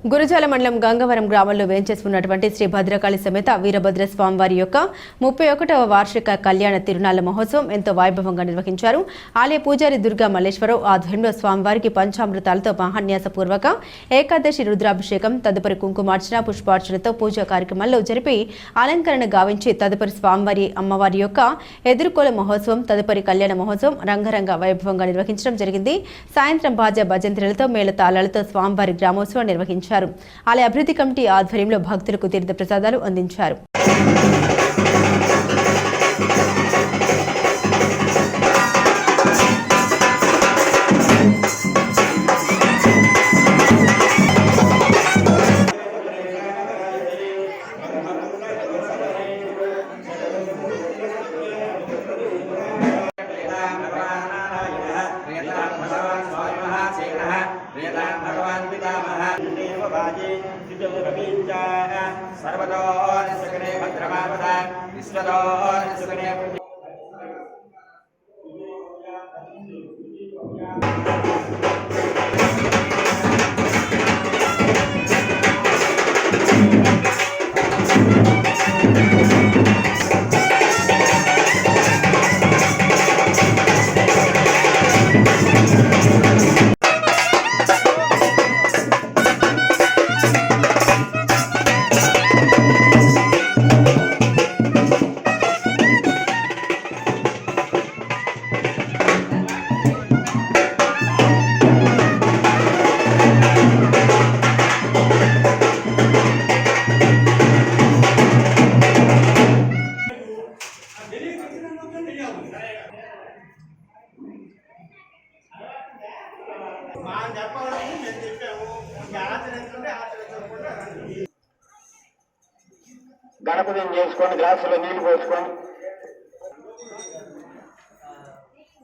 గురజాల మండలం గంగవరం గ్రామంలో వేంచేసుకున్నటువంటి శ్రీ భద్రకాళి సమేత వీరభద్ర స్వామివారి యొక్క 31వ వార్షిక కళ్యాణ తిరునాళ్ల మహోత్సవం ఎంతో వైభవంగా నిర్వహించారు. ఆలయ పూజారి దుర్గా మల్లేశ్వరరావు ఆధ్వర్యంలో స్వామివారికి పంచామృతాలతో మహాన్యాసపూర్వక ఏకాదశి రుద్రాభిషేకం, తదుపరి కుంకుమార్చన, పుష్పార్చనతో పూజా కార్యక్రమాల్లో జరిపి అలంకరణ గావించి తదుపరి స్వామివారి అమ్మవారి యొక్క ఎదుర్కోల మహోత్సవం, తదుపరి కళ్యాణ మహోత్సవం రంగరంగ వైభవంగా నిర్వహించడం జరిగింది. సాయంత్రం బాజా భజంత్రులతో మేళతాళాలతో స్వామివారి గ్రామోత్సవం నిర్వహించారు. ఆలయ అభివృద్ధి కమిటీ ఆధ్వర్యంలో భక్తులకు తీర్థ ప్రసాదాలు అందించారు. सर्वतोऽनुसुखने भद्रमापदा विश्वतोऽनुसुखने గణపతిని చేసుకొని గ్లాసులో నీళ్లు పోసుకొని